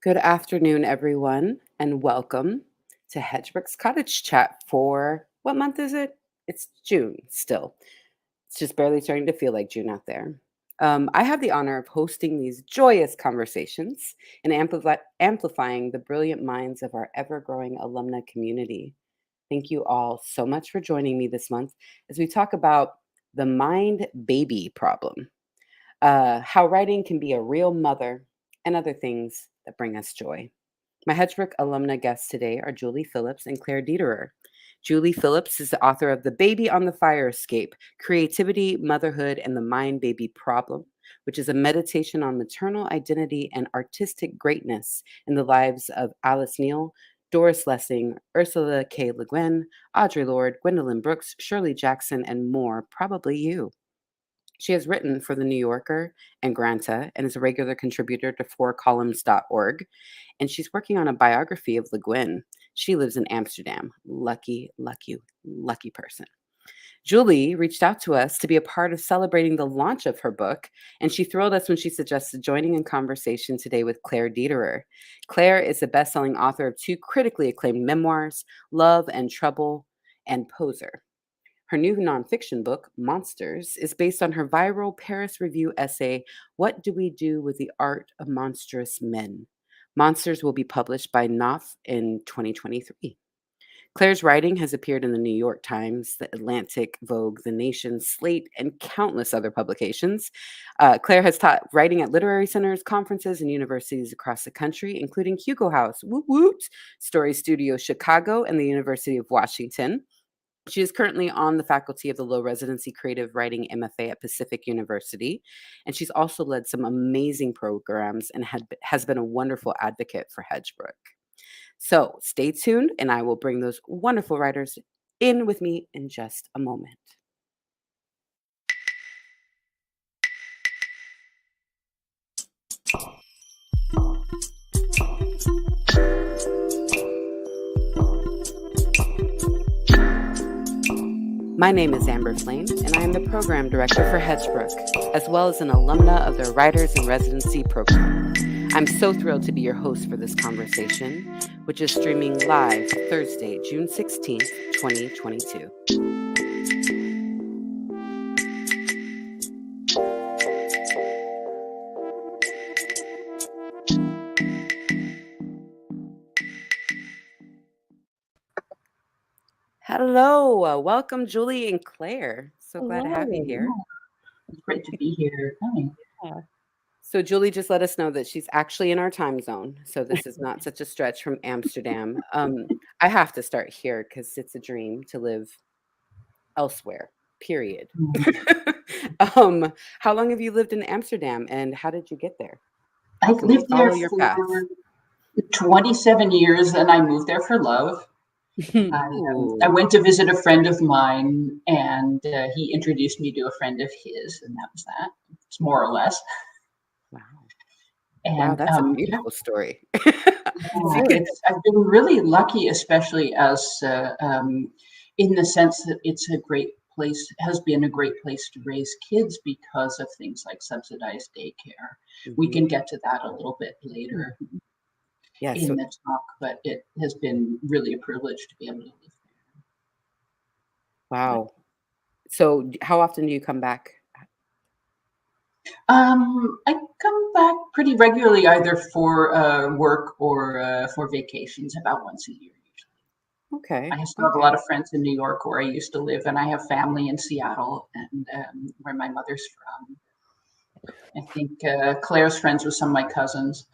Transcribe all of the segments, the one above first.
Good afternoon, everyone, and welcome to Hedgebrook's Cottage Chat for what month is it? It's June still. It's just barely starting to feel like June out there. I have the honor of hosting these joyous conversations and amplifying the brilliant minds of our ever growing alumni community. Thank you all so much for joining me this month as we talk about the mind baby problem, how writing can be a real mother, and other things that bring us joy. My Hedgebrook alumna guests today are Julie Phillips and Claire Dederer. Julie Phillips is the author of The Baby on the Fire Escape: Creativity, Motherhood, and the Mind Baby Problem, which is a meditation on maternal identity and artistic greatness in the lives of Alice Neal, Doris Lessing, Ursula K. Le Guin, Audre Lorde, Gwendolyn Brooks, Shirley Jackson, and more, probably you. She has written for The New Yorker and Granta and is a regular contributor to fourcolumns.org. And she's working on a biography of Le Guin. She lives in Amsterdam. Lucky, lucky, lucky person. Julie reached out to us to be a part of celebrating the launch of her book, and she thrilled us when she suggested joining in conversation today with Claire Dederer. Claire is the best-selling author of two critically acclaimed memoirs, Love and Trouble and Poser. Her new nonfiction book, Monsters, is based on her viral Paris Review essay, What Do We Do with the Art of Monstrous Men? Monsters will be published by Knopf in 2023. Claire's writing has appeared in the New York Times, The Atlantic, Vogue, The Nation, Slate, and countless other publications. Claire has taught writing at literary centers, conferences, and universities across the country, including Hugo House, Woot Woot, Story Studio Chicago, and the University of Washington. She is currently on the faculty of the low residency creative writing MFA at Pacific University, and she's also led some amazing programs and has been a wonderful advocate for Hedgebrook. So stay tuned, and I will bring those wonderful writers in with me in just a moment. My name is Amber Flame, and I am the program director for Hedgebrook, as well as an alumna of their Writers in Residency program. I'm so thrilled to be your host for this conversation, which is streaming live Thursday, June 16th, 2022. Hello, welcome, Julie and Claire. So glad to have you here. It's great to be here. Hi. Yeah. So Julie just let us know that she's actually in our time zone. So this is not such a stretch from Amsterdam. I have to start here because it's a dream to live elsewhere, period. How long have you lived in Amsterdam and how did you get there? I've Can we lived there follow your path? for 27 years and I moved there for love. I went to visit a friend of mine and he introduced me to a friend of his, and that was that. It's more or less. Wow. And, Wow, that's a beautiful story. I've been really lucky, especially as in the sense that it's a great place, has been a great place to raise kids because of things like subsidized daycare. We can get to that a little bit later in the talk, but it has been really a privilege to be able to live there. Wow. So how often do you come back? I come back pretty regularly, either for work or for vacations, about once a year usually. Okay. I still have a lot of friends in New York where I used to live, and I have family in Seattle, and where my mother's from. I think Claire's friends with some of my cousins.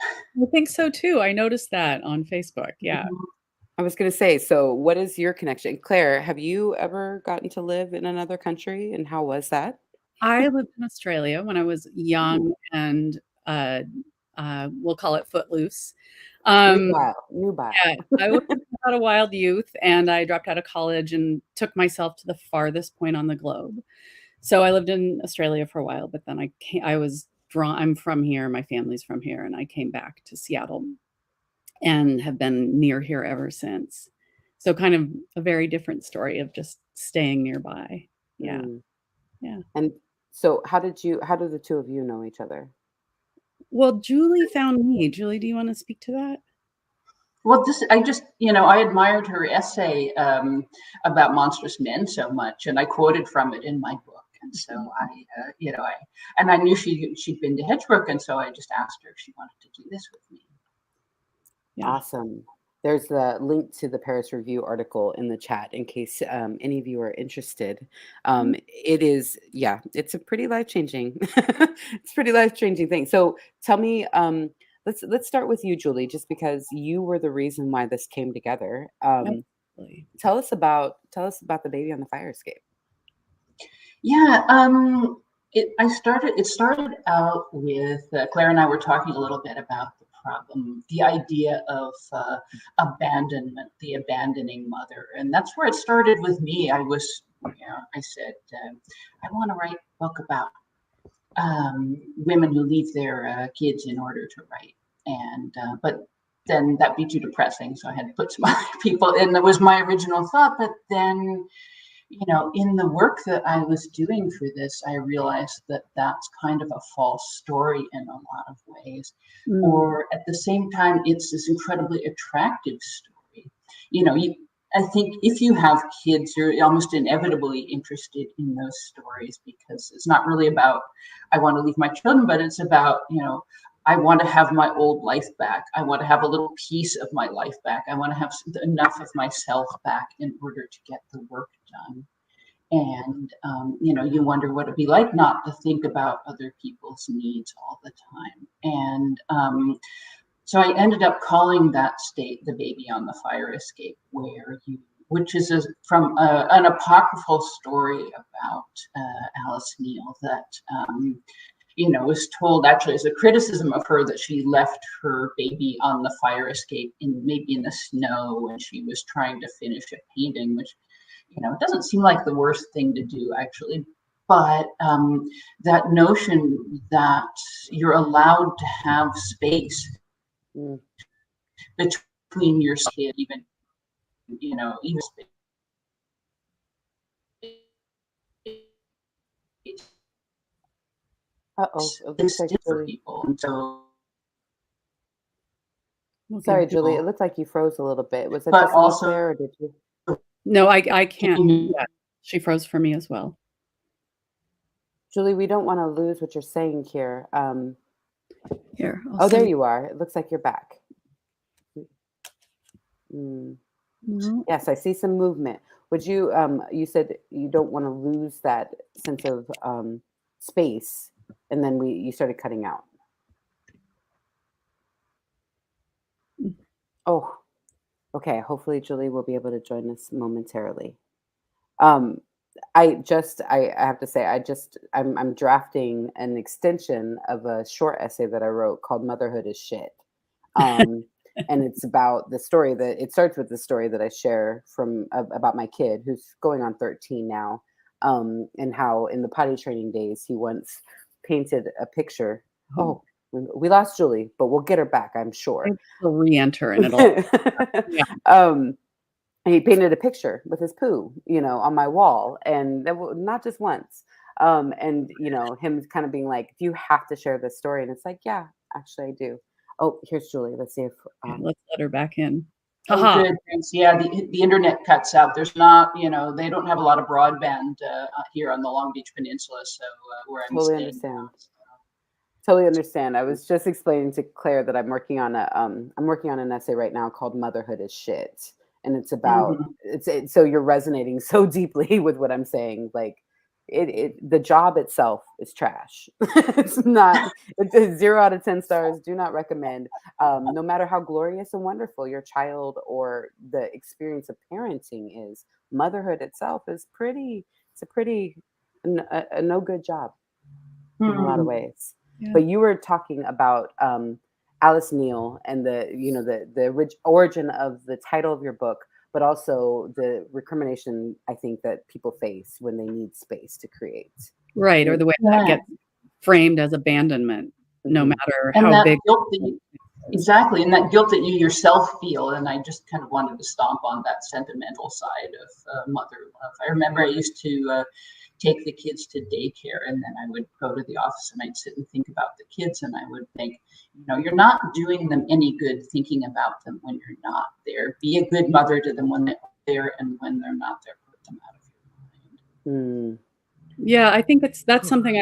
I think so too. I noticed that on Facebook. Yeah. I was going to say, so what is your connection? Claire, have you ever gotten to live in another country, and how was that? I lived in Australia when I was young and we'll call it footloose. New Yeah, I was not a wild youth, and I dropped out of college and took myself to the farthest point on the globe. So I lived in Australia for a while, but then I'm from here, my family's from here, and I came back to Seattle and have been near here ever since. So kind of a very different story of just staying nearby. Yeah. Yeah. And so how did the two of you know each other? Well, Julie found me. Julie, do you want to speak to that? Well, I just, I admired her essay about monstrous men so much, and I quoted from it in my book. And so I knew she'd been to Hedgebrook, and so I just asked her if she wanted to do this with me. Yeah. Awesome. There's the link to the Paris Review article in the chat in case any of you are interested. It is, yeah, it's a pretty life-changing, it's a pretty life-changing thing. So tell me, let's start with you, Julie, just because you were the reason why this came together. Absolutely. Tell us about the baby on the fire escape. Yeah, it started out with Claire and I were talking a little bit about the problem, the idea of abandonment, the abandoning mother, and that's where it started with me. I said I want to write a book about women who leave their kids in order to write, and but then that'd be too depressing, so I had to put some other people in. That was my original thought, but then in the work that I was doing for this, I realized that that's kind of a false story in a lot of ways. Or at the same time, it's this incredibly attractive story. I think if you have kids, you're almost inevitably interested in those stories because it's not really about, I want to leave my children, but it's about, I want to have my old life back. I want to have a little piece of my life back. I want to have enough of myself back in order to get the work done. And, you wonder what it'd be like not to think about other people's needs all the time. And so I ended up calling that state The Baby on the Fire Escape, which is from an apocryphal story about Alice Neal that was told actually as a criticism of her that she left her baby on the fire escape maybe in the snow when she was trying to finish a painting, which, it doesn't seem like the worst thing to do actually. But that notion that you're allowed to have space between your kid, even space. Uh-oh, it looks like for Julie. people. And so, Sorry, Julie, it looked like you froze a little bit. Was that but just me, also, Claire, or did you? No, I can't. Yeah, she froze for me as well. Julie, we don't want to lose what you're saying here. Here. There you are. It looks like you're back. Yes, I see some movement. Would you, you said you don't want to lose that sense of space, and then you started cutting out. Oh, okay. Hopefully Julie will be able to join us momentarily. I have to say, I'm drafting an extension of a short essay that I wrote called "Motherhood is Shit," and it's about the story it starts with the story that I share about my kid who's going on 13 now, and how in the potty training days he once painted a picture. Oh, we lost Julie, but we'll get her back, I'm sure. We'll re-enter and it'll. Yeah. And he painted a picture with his poo, on my wall, and that not just once. And him kind of being like, "Do you have to share this story?" And it's like, "Yeah, actually, I do." Oh, here's Julie. Let's see if let's let her back in. Oh, good. Thanks. Yeah, the internet cuts out. There's not, they don't have a lot of broadband here on the Long Beach Peninsula, so where I'm totally staying. Understand. Totally understand. I was just explaining to Claire that I'm working on an essay right now called "Motherhood is Shit." And it's about so you're resonating so deeply with what I'm saying. Like the job itself is trash. It's not. It's 0 out of 10 stars. Do not recommend. No matter how glorious and wonderful your child or the experience of parenting is, motherhood itself is pretty. It's a no good job in a lot of ways. Yeah. But you were talking about Alice Neal and the origin of the title of your book, but also the recrimination I think that people face when they need space to create. Right, or the way that gets framed as abandonment, no matter how big. Exactly, and that guilt that you yourself feel, and I just kind of wanted to stomp on that sentimental side of mother love. I remember I used to take the kids to daycare, and then I would go to the office and I'd sit and think about the kids, and I would think, you're not doing them any good thinking about them when you're not there. Be a good mother to them when they're there, and when they're not there, put them out of your mind. Mm. Yeah, I think that's something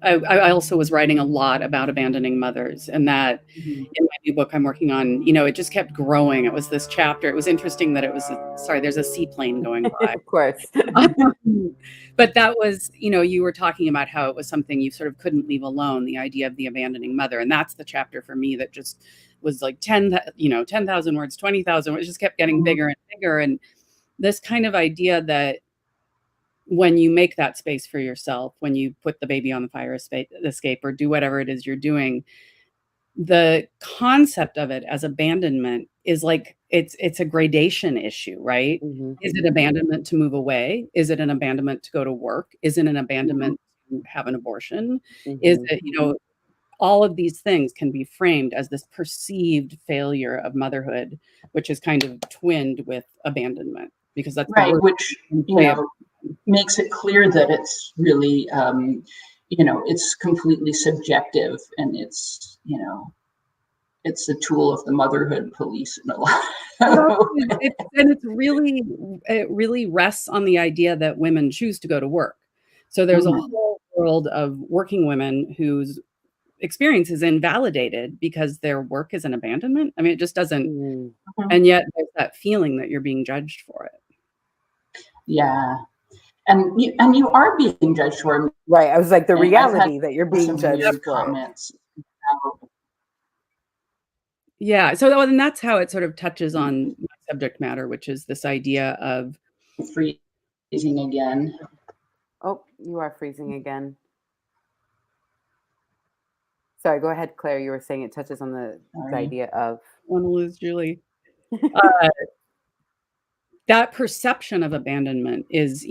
I also was writing a lot about abandoning mothers, and that Mhm. in my new book I'm working on, it just kept growing. It was this chapter. It was interesting that sorry, there's a seaplane going by. Of course. But that was, you were talking about how it was something you sort of couldn't leave alone, the idea of the abandoning mother. And that's the chapter for me that just was like 10,000 words, 20,000 words, just kept getting bigger and bigger. And this kind of idea that when you make that space for yourself, when you put the baby on the fire escape or do whatever it is you're doing, the concept of it as abandonment is like it's a gradation issue, right? Hmm. Is it abandonment to move away? Is it an abandonment to go to work? Is it an abandonment to have an abortion? Is Hmm. it, all of these things can be framed as this perceived failure of motherhood, which is kind of twinned with abandonment, because that's the Right, word which play of. makes it clear that it's really, it's completely subjective, and it's a tool of the motherhood police in a lot. It really rests on the idea that women choose to go to work. So there's a Mhm. whole world of working women whose experience is invalidated because their work is an abandonment. I mean, it just doesn't, Mm. and yet there's that feeling that you're being judged for it. Yeah, and you are being judged for it. Right. I was like, the And I've had reality that you're being some judged weird for it. comments about Yeah. So and that's how it sort of touches on my subject matter, which is this idea of, freezing again. Oh, you are freezing again. Sorry, go ahead, Claire. You were saying it touches on the Sorry. idea of. want to lose Julie. Uh, that perception of abandonment is,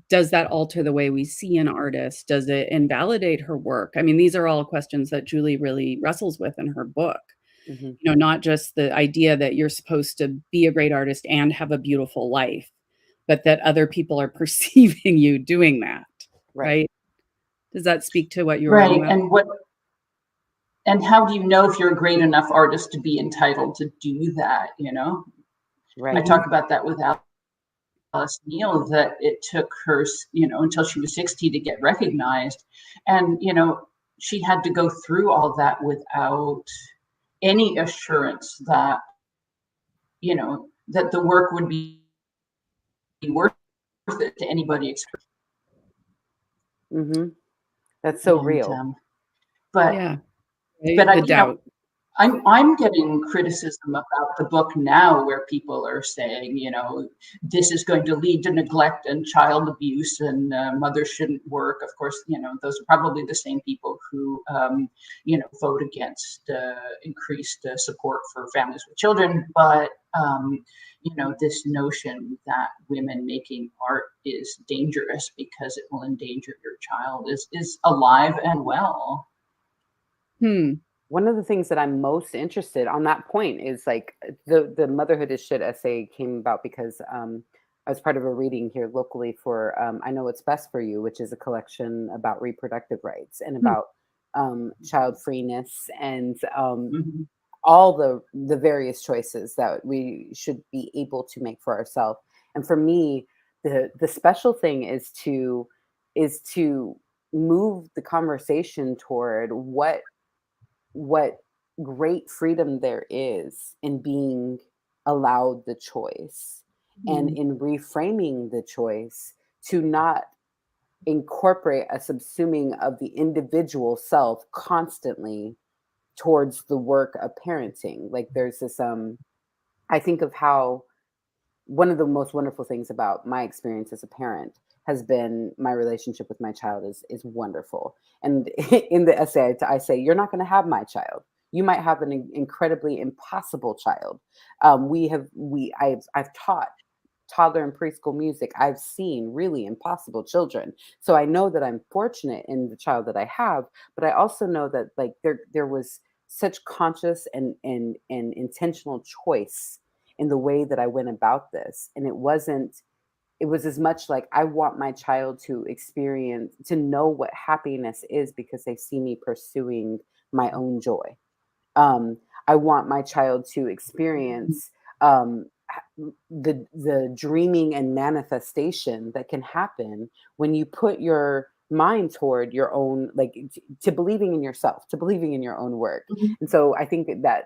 does that alter the way we see an artist? Does it invalidate her work? I mean, these are all questions that Julie really wrestles with in her book. Mhm. Not just the idea that you're supposed to be a great artist and have a beautiful life, but that other people are perceiving you doing that, Right. right? Does that speak to what you were writing Right, about? and how do you know if you're a great enough artist to be entitled to do that? I Right. talk about that with Alice Neal, that it took her, until she was 60 to get recognized. And, she had to go through all that without any assurance that, that the work would be worth it to anybody. Hmm. That's so And, real. but, Yeah, but the doubt. I'm getting criticism about the book now, where people are saying, this is going to lead to neglect and child abuse, and mothers shouldn't work. Of course, those are probably the same people who, vote against increased support for families with children. But, this notion that women making art is dangerous because it will endanger your child is alive and well. Hmm. One of the things that I'm most interested on that point is like the motherhood is shit essay came about because I was part of a reading here locally for I Know What's Best for You, which is a collection about reproductive rights and Hmm. about child freeness and Mhm. all the various choices that we should be able to make for ourselves. And for me, the special thing is to move the conversation toward what great freedom there is in being allowed the choice and Mhm. in reframing the choice to not incorporate a subsuming of the individual self constantly towards the work of parenting. Like there's this I think of how one of the most wonderful things about my experience as a parent has been my relationship with my child is wonderful. And in the essay, I say, you're not going to have my child. You might have an incredibly impossible child. I've taught toddler and preschool music, I've seen really impossible children. So I know that I'm fortunate in the child that I have, but I also know that like there was such conscious and intentional choice in the way that I went about this. And it was as much like I want my child to experience, to know what happiness is because they see me pursuing my own joy. I want my child to experience the dreaming and manifestation that can happen when you put your mind toward your own, like to believing in yourself, to believing in your own work. Mhm. And so I think that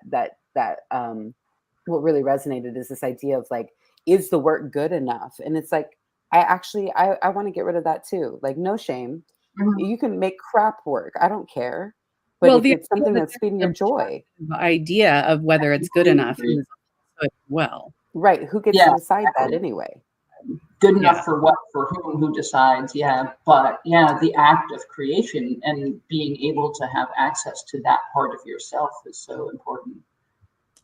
what really resonated is this idea of like, is the work good enough? And it's like, I want to get rid of that too. Like, no shame. Mhm. You can make crap work. I don't care. But Well, if the it's idea something that that's there's feeding your an joy, objective idea of whether it's good Completely enough agree. is also well. right? Who gets Yeah, to decide that exactly. anyway? Good Yeah. enough for what, for whom, who decides? Yeah, but yeah, the act of creation and being able to have access to that part of yourself is so important.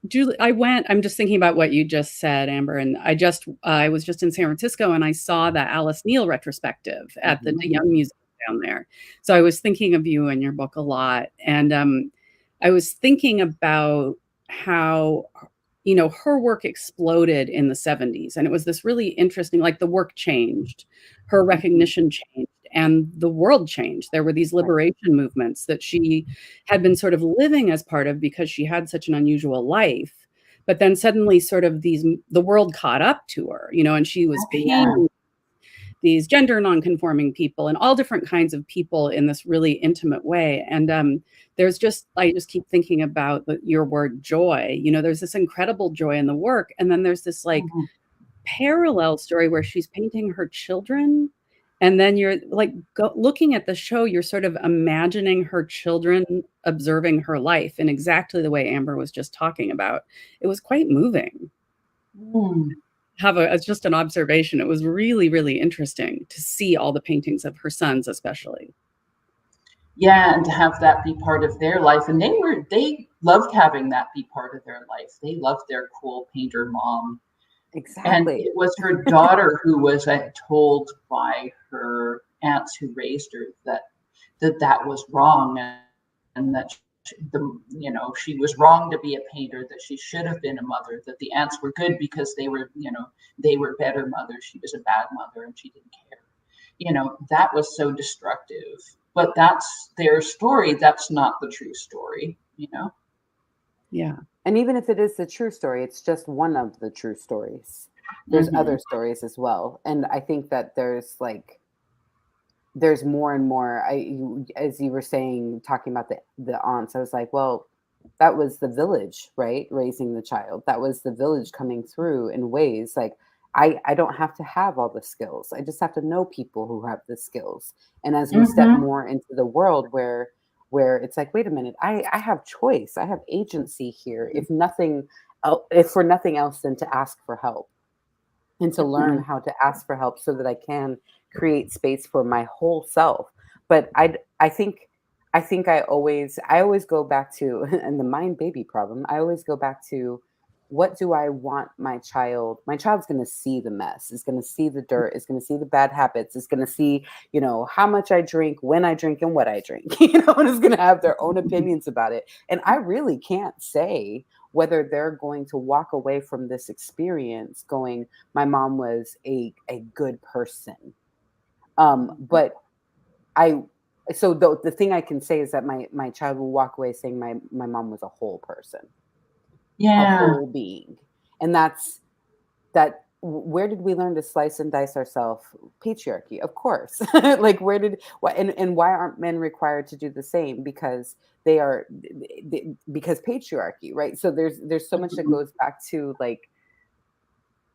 Julie, I'm just thinking about what you just said, Amber, and I was just in San Francisco and I saw the Alice Neal retrospective at the Mhm. Young Museum down there. So I was thinking of you and your book a lot. And I was thinking about how, her work exploded in the 70s. And it was this really interesting, like the work changed, her recognition changed, and the world changed. There were these Right. liberation movements that she had been sort of living as part of because she had such an unusual life. But then suddenly, sort of the world caught up to her, and she was Yeah. painting these gender nonconforming people and all different kinds of people in this really intimate way. And I just keep thinking about your word joy. There's this incredible joy in the work. And then there's this like Mhm. parallel story where she's painting her children. And then you're like looking at the show, you're sort of imagining her children observing her life in exactly the way Amber was just talking about. It was quite moving. Mm. It's just an observation. It was really, really interesting to see all the paintings of her sons, especially. Yeah, and to have that be part of their life. And they loved having that be part of their life. They loved their cool painter mom. And Exactly. it was her daughter who was told by her aunts who raised her that was wrong, and that she was wrong to be a painter, that she should have been a mother, that the aunts were good because they were better mothers, she was a bad mother and she didn't care. That was so destructive, but that's their story. That's not the true story. Yeah. And even if it is the true story, it's just one of the true stories. There's Hmm. other stories as well. And I think that there's more and more. As you were saying, talking about the aunts, I was like, well, that was the village, right? Raising the child. That was the village coming through in ways like I don't have to have all the skills. I just have to know people who have the skills. And as we step Hmm. more into the world where it's like, wait a minute, I have choice. I have agency here. If for nothing else than to ask for help and to learn Hmm. how to ask for help so that I can create space for my whole self. But I think I always go back to and the mind baby problem. I always go back to what do I want my child? My child's going to see the mess, is going to see the dirt, is going to see the bad habits, is going to see, how much I drink, when I drink, and what I drink, and is going to have their own opinions about it. And I really can't say whether they're going to walk away from this experience going, my mom was a good person. But I so the thing I can say is that my child will walk away saying my mom was a whole person, a Yeah. whole being. And where did we learn to slice and dice ourselves? Patriarchy, of course. Like and why aren't men required to do the same? Because because patriarchy, right? So there's so much that Mhm. goes back to like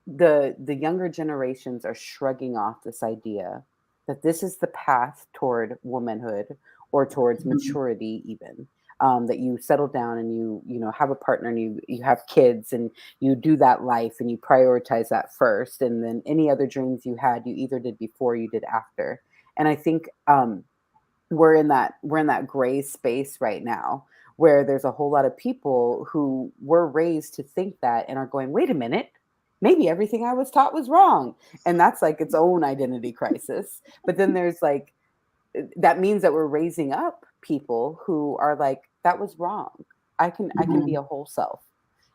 the younger generations are shrugging off this idea that this is the path toward womanhood or towards Mhm. maturity even, that you settle down and you have a partner and you have kids and you do that life and you prioritize that first, and then any other dreams you had you either did before you did after. And I think we're in that gray space right now where there's a whole lot of people who were raised to think that and are going, wait a minute, maybe everything I was taught was wrong. And that's like its own identity crisis. But then there's like, that means that we're raising up people who are like, that was wrong. I can be Mhm. a whole self.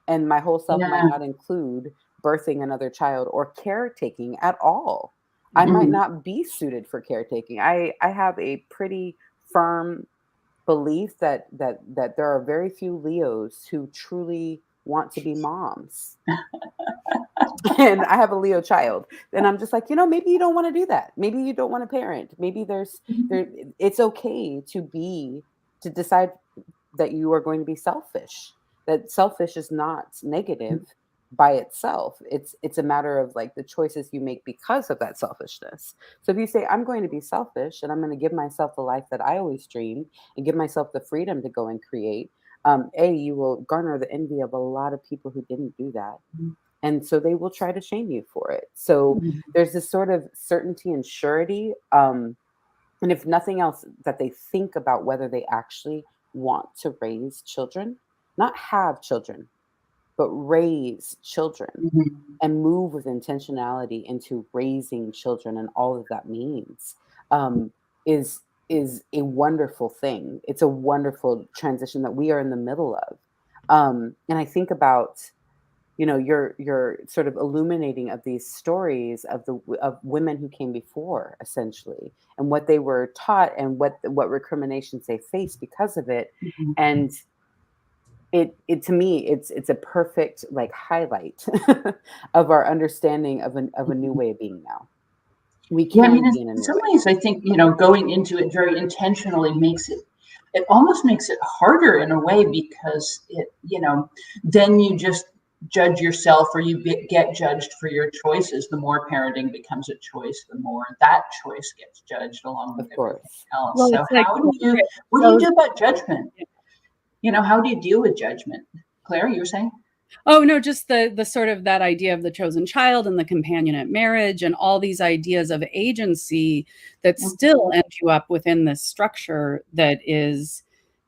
And my whole self might Yeah. not include birthing another child or caretaking at all. I might Mhm. not be suited for caretaking. I have a pretty firm belief that there are very few Leos who truly want to be moms. And I have a Leo child, and I'm just like, maybe you don't want to do that. Maybe you don't want to parent. Maybe Mhm. there it's okay to decide that you are going to be selfish. That selfish is not negative by itself. It's a matter of like the choices you make because of that selfishness. So if you say I'm going to be selfish and I'm going to give myself the life that I always dreamed and give myself the freedom to go and create, you will garner the envy of a lot of people who didn't do that, and so they will try to shame you for it. So Mhm. there's this sort of certainty and surety, and if nothing else, that they think about whether they actually want to raise children, not have children, but raise children Mhm. and move with intentionality into raising children and all that that means, um, is is a wonderful thing. It's a wonderful transition that we are in the middle of, and I think about, you're sort of illuminating of these stories of of women who came before, essentially, and what they were taught and what recriminations they faced because of it. Mhm. And it to me, it's a perfect like highlight of our understanding of a new Mhm. way of being now. We Yeah, I mean, can be in a in new some way. ways, I think, going into it very intentionally it almost makes it harder in a way because then you just judge yourself or you get judged for your choices. The more parenting becomes a choice, the more that choice gets judged along with Of everything course. else. Well, So it's like, okay, what do you so do about judgment? How do you deal with judgment? Claire, you were saying? oh no, just the sort of that idea of the chosen child and the companionate marriage and all these ideas of agency that still Mhm. end you up within this structure that is,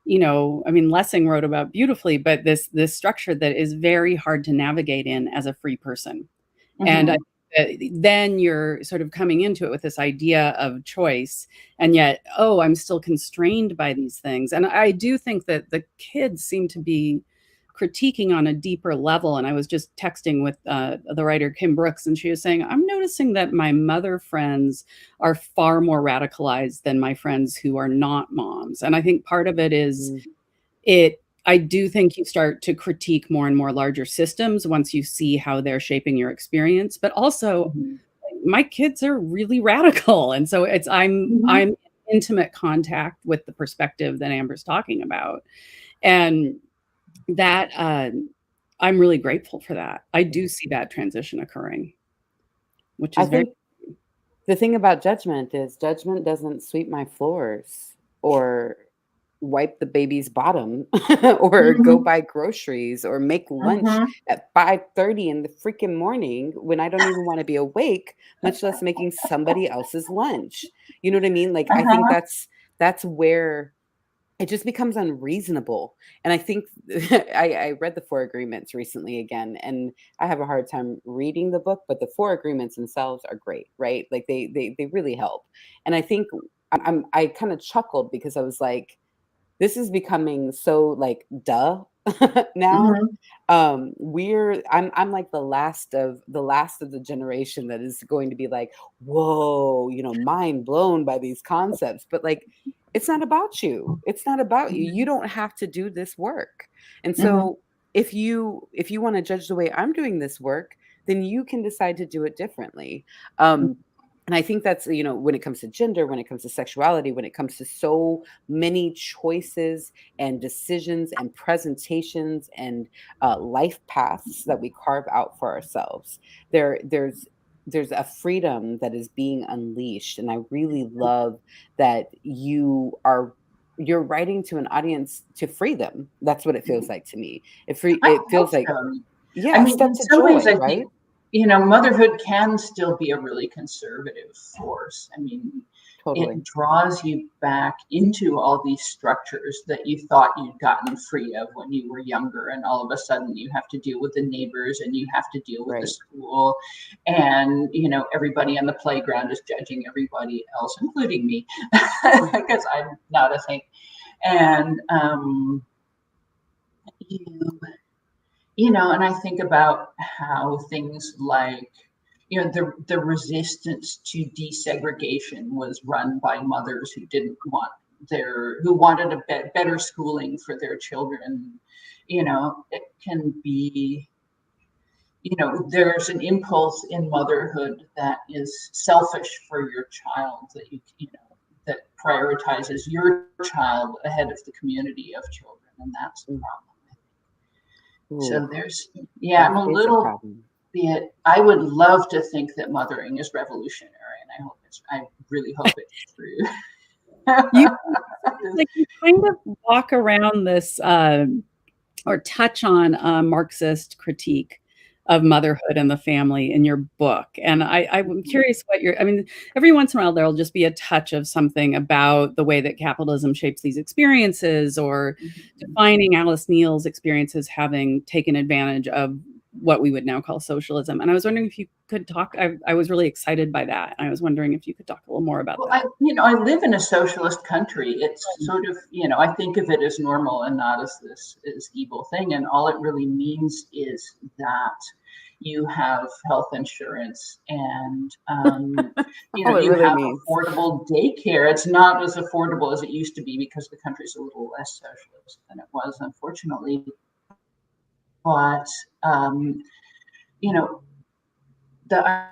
I mean, Lessing wrote about beautifully, but this structure that is very hard to navigate in as a free person. And Mhm. then you're sort of coming into it with this idea of choice, and yet, oh, I'm still constrained by these things. And I do think that the kids seem to be critiquing on a deeper level. And I was just texting with the writer Kim Brooks, and she was saying, I'm noticing that my mother friends are far more radicalized than my friends who are not moms. And I think part of it is Mm, I do think you start to critique more and more larger systems once you see how they're shaping your experience, but also Mhm. my kids are really radical, and so I'm Mhm. in intimate contact with the perspective that Amber's talking about, and that, I'm really grateful for that. I do see that transition occurring, which I is very think the thing about judgment is judgment doesn't sweep my floors or wipe the baby's bottom or go Mhm. buy groceries or make lunch Mhm. at 5:30 in the freaking morning when I don't even want to be awake, much less making somebody else's lunch. You know what I mean? Like I think Uh-huh. that's where it just becomes unreasonable. And I think I read the Four Agreements recently again, and I have a hard time reading the book, but the Four Agreements themselves are great, right? Like they really help. And I think I kind of chuckled because I was like, this is becoming so like duh now. Mhm. I'm like the last of the generation that is going to be like, whoa, mind blown by these concepts. But like, it's not about you. It's not about you. You Mhm. don't have to do this work. And Mhm. so if you want to judge the way I'm doing this work, then you can decide to do it differently. And I think that's, when it comes to gender, when it comes to sexuality, when it comes to so many choices and decisions and presentations and life paths that we carve out for ourselves. There's a freedom that is being unleashed, and I really love that you're writing to an audience to free them. That's what it feels Mhm. like to me. I It hope feels like, so. I yeah, a mean, step in to some ways, joy, I think, right? motherhood can still be a really conservative force. I mean, Totally. it draws you back into all these structures that you thought you'd gotten free of when you were younger, and all of a sudden you have to deal with the neighbors and you have to deal with the Right. school, and everybody on the playground is judging everybody else, including me, because I'm not a saint. And you and I think about how things like, the resistance to desegregation was run by mothers who didn't want who wanted a better schooling for their children. It can be, there's an impulse in motherhood that is selfish for your child, that prioritizes your child ahead of the community of children, and that's the Mm. problem. So Ooh, I'm a that is a little problem. bit. I would love to think that mothering is revolutionary, and I really hope it's true. You like you kind of walk around this or touch on a Marxist critique of motherhood and the family in your book. And I'm curious what I mean, every once in a while there'll just be a touch of something about the way that capitalism shapes these experiences, or defining Alice Neal's experiences having taken advantage of what we would now call socialism. And I was wondering if you could talk, I was really excited by that. And I was wondering if you could talk a little more about Well, that. I live in a socialist country. It's sort of, I think of it as normal and not as this evil thing. And all it really means is that you have health insurance, and All it you really have means. affordable daycare. It's not as affordable as it used to be because the country's a little less socialist than it was, unfortunately. But the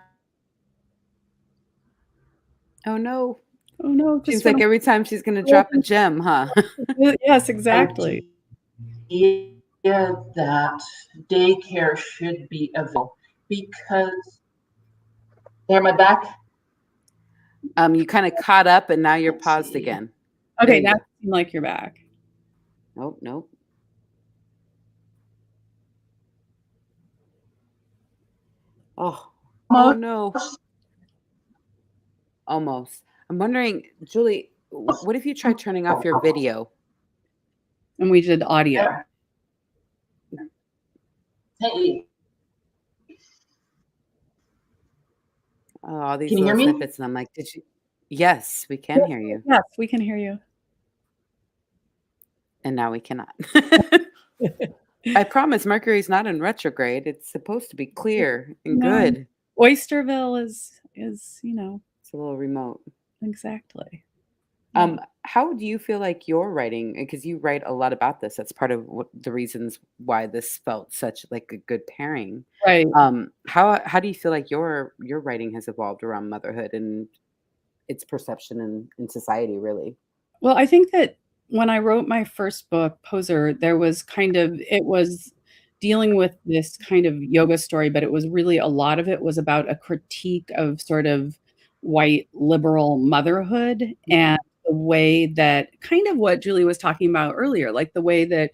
Oh no. Oh no, Seems just like went every time she's gonna drop a gem, huh? yes, exactly. idea that daycare should be available, because am I back? You kind of caught up and now you're Let's paused see. again. There Okay, you now go. it seems like you're back. Nope, nope. Oh, oh no. Almost. I'm wondering, Julie, what if you try turning off your video? And we did audio. There. Hey, Oh, all these can you hear little me? snippets, and I'm like, did you? Yes, we can hear you. Yes, we can hear you. And now we cannot. I promise Mercury's not in retrograde. It's supposed to be clear and No. good. Oysterville is, It's a little remote. exactly. Yeah. How do you feel like you're writing? Because you write a lot about this. That's part of the reasons why this felt such like a good pairing. Right. How do you feel like your writing has evolved around motherhood and its perception in society, really? Well, I think that when I wrote my first book, Poser, it was dealing with this kind of yoga story, but it was really a lot of it was about a critique of sort of white liberal motherhood, and the way that kind of what Julie was talking about earlier, like the way that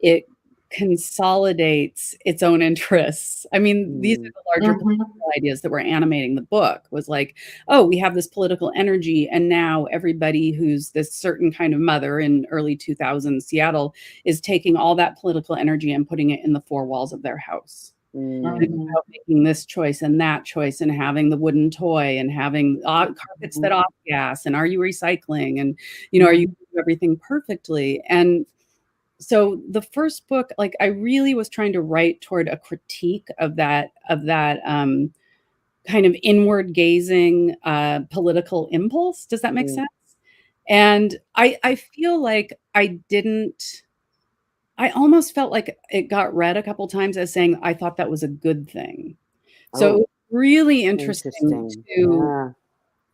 it consolidates its own interests. I mean, these are Mm, the larger political ideas that were animating the book, was like, oh, we have this political energy, and now everybody who's this certain kind of mother in early 2000s Seattle is taking all that political energy and putting it in the four walls of their house. And it's mm, about making this choice and that choice, and having the wooden toy, and having carpets that off gas, and are you recycling, and are you doing everything perfectly? And so the first book, like, I really was trying to write toward a critique of that kind of inward gazing political impulse. Does that make mm. sense? And I feel like I almost felt like it got read a couple times as saying I thought that was a good thing. So it Oh, was really interesting interesting. to, Yeah.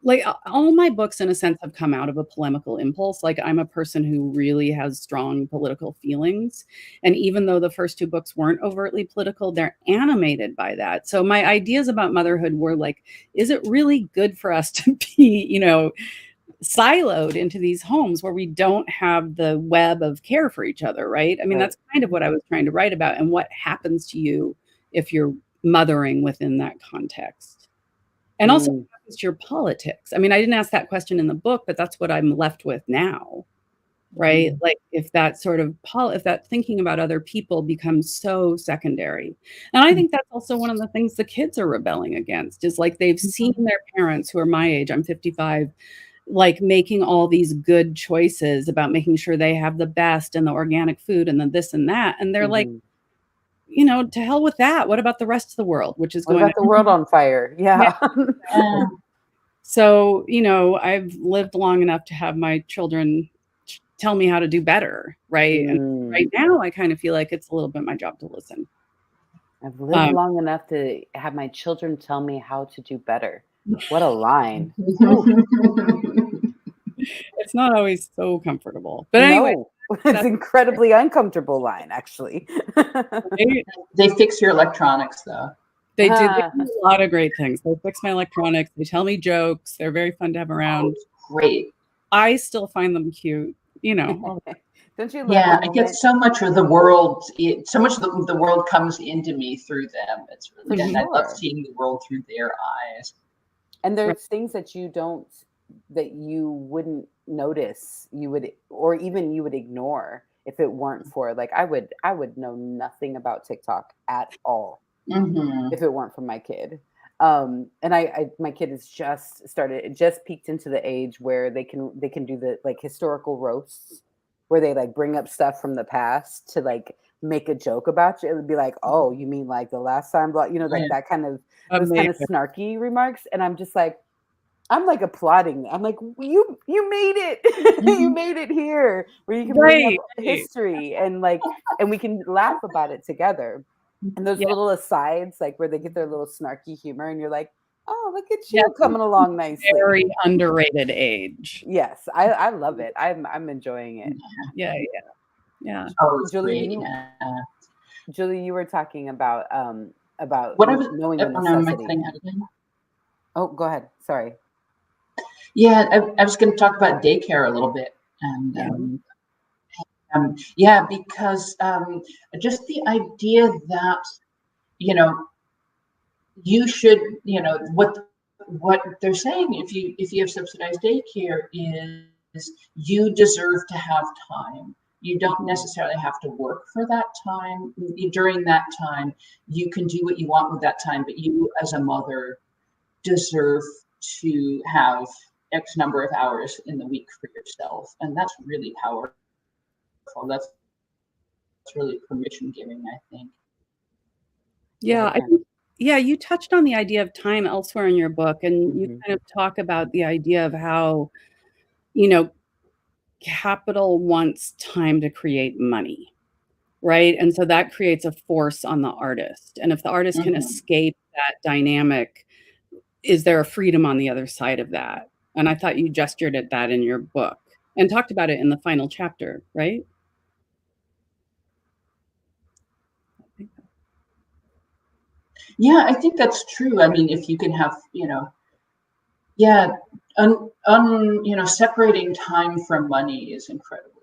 like, all my books in a sense have come out of a polemical impulse. Like, I'm a person who really has strong political feelings. And even though the first two books weren't overtly political, they're animated by that. So my ideas about motherhood were like, is it really good for us to be, siloed into these homes where we don't have the web of care for each other, right? I mean, Right. that's kind of what I was trying to write about, and what happens to you if you're mothering within that context. And also, Mm. what happens to your politics? I mean, I didn't ask that question in the book, but that's what I'm left with now, right? Like if that sort of if that thinking about other people becomes so secondary. And I think that's also one of the things the kids are rebelling against is like they've seen their parents who are my age, I'm 55, like making all these good choices about making sure they have the best and the organic food and the this and that. And they're like, Mhm. you know, to hell with that. What about the rest of the world, which is What going about the world on fire? Yeah. Yeah. Yeah. So, you know, I've lived long enough to have my children tell me how to do better, right? And Mm. right now, I kind of feel like it's a little bit my job to listen. I've lived Um, long enough to have my children tell me how to do better. What a line. Ooh, it's not always so comfortable. But anyway, no, it's that's incredibly uncomfortable line, actually. they, They fix your electronics though. they do Ah, a lot of great things. They fix my electronics. They tell me jokes. They're very fun to have Oh, around. it's great. I still find them cute, you know. don't you love the Yeah, I get moment? so much of the world, so much of the world comes into me through them. It's For really, and I love sure. seeing the world through their eyes. And Right. there's things that you wouldn't notice, you would, or even you would ignore if it weren't for, like, I would know nothing about TikTok at all Hmm. if it weren't for my kid. And my kid has just peaked into the age where they can do the like historical roasts where they like bring up stuff from the past to like make a joke about you. It would be like, oh, you mean like the last time, like that kind of those kind of Amazing. snarky remarks. And I'm like applauding. I'm like, you made it. You Hmm. made it here where you can bring up Right. history and we can laugh about it together. And those Yeah. little asides, like where they get their little snarky humor, and you're like, oh, look at Yeah. you coming along nicely. Very underrated age. Yes, I love it. I'm enjoying it. Yeah. Yeah. Yeah. Oh, it's Julie, great. you Julie, you were talking about What I was, knowing the oh, no, am I necessity. cutting out again? Oh, go ahead. Sorry. Yeah, I was going to talk about daycare a little bit. And Yeah. yeah, because just the idea that, you know, you should, what they're saying, if you have subsidized daycare, is you deserve to have time. You don't Mhm. necessarily have to work for that time. During that time, you can do what you want with that time, but you as a mother deserve to have X number of hours in the week for yourself. And that's really powerful. That's really permission giving, I think. Go Yeah. ahead, I Jen. think, yeah, you touched on the idea of time elsewhere in your book, and you Mhm. kind of talk about the idea of how, you know, capital wants time to create money, right? And so that creates a force on the artist. And if the artist can Hmm. escape that dynamic, is there a freedom on the other side of that? And I thought you gestured at that in your book and talked about it in the final chapter, right? Yeah, I think that's true. I mean, if you can have, yeah, separating time from money is incredibly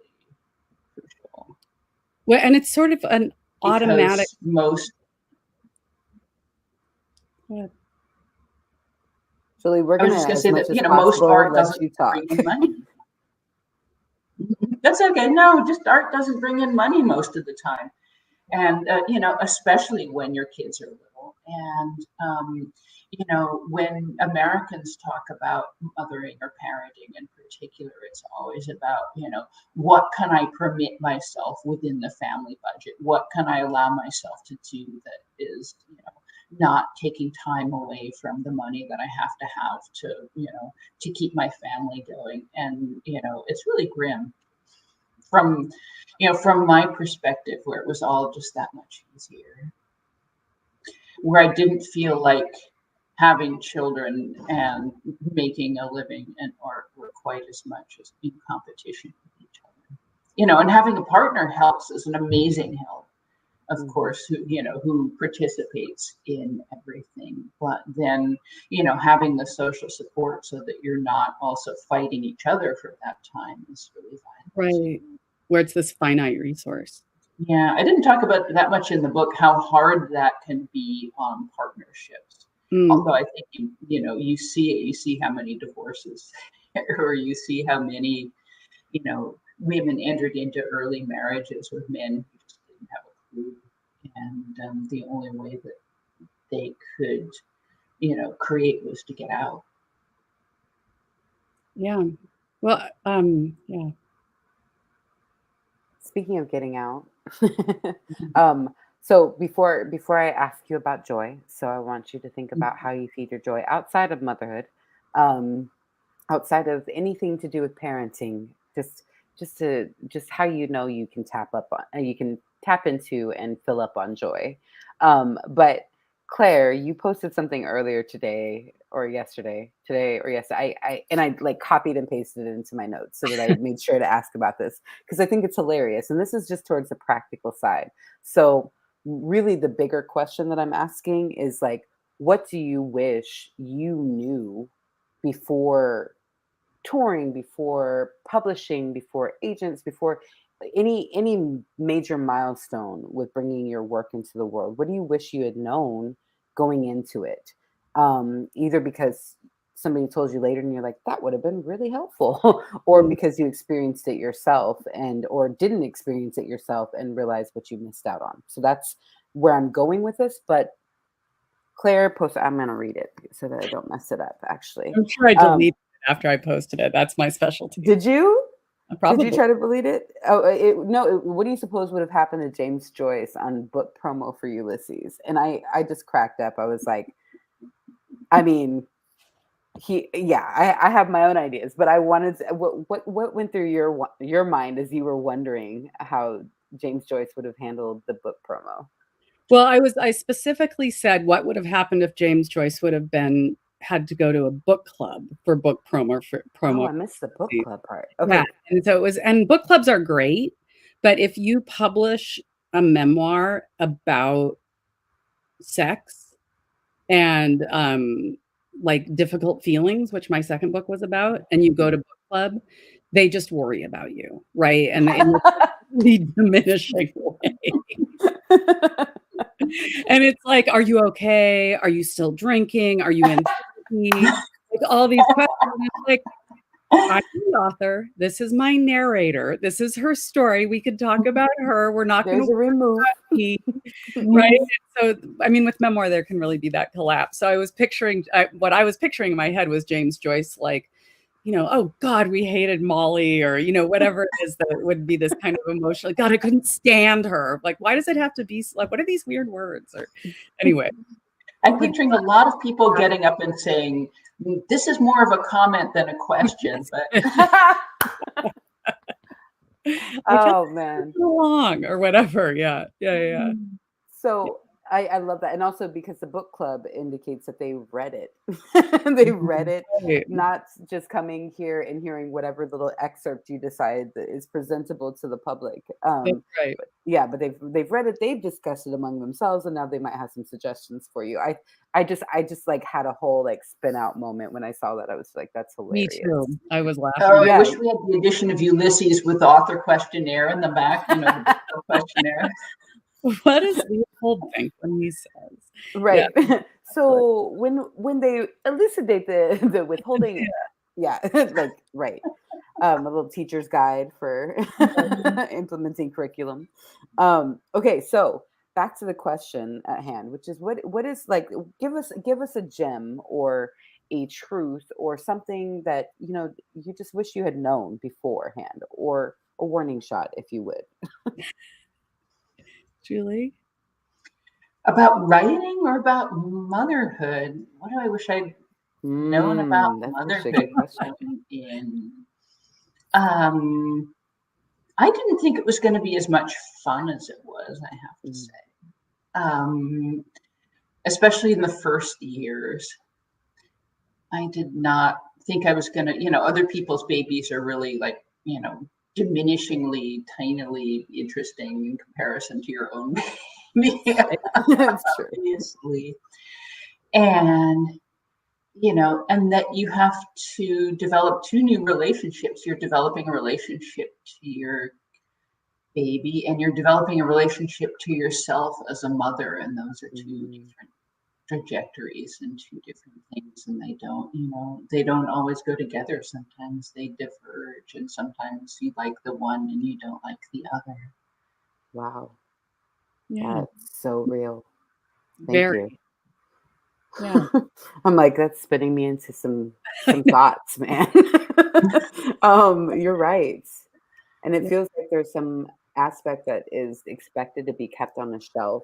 crucial Well, and it's sort of an automatic. because most, Julie, we're I was gonna, just going to as say that, much as most possible, art let doesn't you bring talk. in money. That's okay. No, just art doesn't bring in money most of the time. And, especially when your kids are little. And, when Americans talk about mothering or parenting in particular, it's always about, what can I permit myself within the family budget? What can I allow myself to do that is, not taking time away from the money that I have to keep my family going. And, it's really grim from from my perspective, where it was all just that much easier, where I didn't feel like having children and making a living in art were quite as much as in competition with each other. And having a partner helps, is an amazing help, of Mhm. course, who participates in everything. But then, having the social support so that you're not also fighting each other for that time is really vital too. Right. Where it's this finite resource. Yeah, I didn't talk about that much in the book, how hard that can be on partnerships. Mm. Although I think you see it, you see how many divorces, or you see how many women entered into early marriages with men who just didn't have a clue, and the only way that they could create was to get out. Yeah. Well, yeah. Speaking of getting out, um, so before I ask you about joy, so I want you to think about how you feed your joy outside of motherhood, um, outside of anything to do with parenting, just how you can tap up on, you can tap into and fill up on joy. But Claire, you posted something earlier today or yesterday, today or yesterday. I like copied and pasted it into my notes so that I made sure to ask about this because I think it's hilarious. And this is just towards the practical side. So really the bigger question that I'm asking is like, what do you wish you knew before touring, before publishing, before agents, before any major milestone with bringing your work into the world? What do you wish you had known going into it? Either because somebody told you later and you're like, that would have been really helpful, or Mm. because you experienced it yourself and or didn't experience it yourself and realized what you missed out on. So that's where I'm going with this. But Claire posted, I'm gonna read it so that I don't mess it up actually. I'm sure I Um, deleted it after I posted it. That's my specialty. did you? Did you Probably. try to delete it? Oh, no. What do you suppose would have happened to James Joyce on book promo for Ulysses? And I just cracked up. I was like, I mean, I have my own ideas, but I wanted to, what went through your mind as you were wondering how James Joyce would have handled the book promo? Well, I specifically said what would have happened if James Joyce would have had to go to a book club for book promo for Oh, promo. I missed the book club part. Yeah, Okay. and so it was, and book clubs are great, but if you publish a memoir about sex and like difficult feelings, which my second book was about, and you go to book club, they just worry about you, right? And in a really diminishing way. And it's like, are you okay? Are you still drinking? Are you in therapy? Like all these questions. And it's like, I'm the author. This is my narrator. This is her story. We could talk about her. We're not going to There's a remove. me, right? So, I mean, with memoir, there can really be that collapse. So I was picturing what I was picturing in my head was James Joyce, like, oh God, we hated Molly, or whatever it is that would be this kind of emotional. God, I couldn't stand her. Like, why does it have to be like? What are these weird words? Or anyway, I'm picturing a lot of people getting up and saying, this is more of a comment than a question, but Oh man. so long or whatever. Yeah, yeah. So I love that. And also because the book club indicates that they read it. They read it, Right. not just coming here and hearing whatever little excerpt you decide that is presentable to the public. That's right. But they've read it, they've discussed it among themselves, and now they might have some suggestions for you. I just like had a whole like spin out moment when I saw that. I was like, that's Me hilarious. too. I was laughing. I Yeah. wish we had the addition of Ulysses with author questionnaire in the back, the book club questionnaire. What is Leopold think when he says? Right. Yeah. So when they elucidate the withholding, yeah, like right. A little teacher's guide for implementing curriculum. Okay, so back to the question at hand, which is what is like give us a gem or a truth or something that you just wish you had known beforehand, or a warning shot, if you would. Julie? About writing or about motherhood? What do I wish I'd known about That's actually a motherhood good question. going in? I didn't think it was going to be as much fun as it was, I have to say. Especially in the first years. I did not think I was going to, other people's babies are really like, diminishingly, tinily interesting in comparison to your own baby, That's true. obviously. And, and that you have to develop two new relationships. You're developing a relationship to your baby, and you're developing a relationship to yourself as a mother. And those are two different trajectories and two different things, and they don't always go together. Sometimes they diverge, and sometimes you like the one and you don't like the other. Wow. Yeah. That's so real. Thank Very. you. Yeah. I'm like, that's spinning me into some I know. thoughts, man. You're right. And it Yeah. feels like there's some aspect that is expected to be kept on the shelf.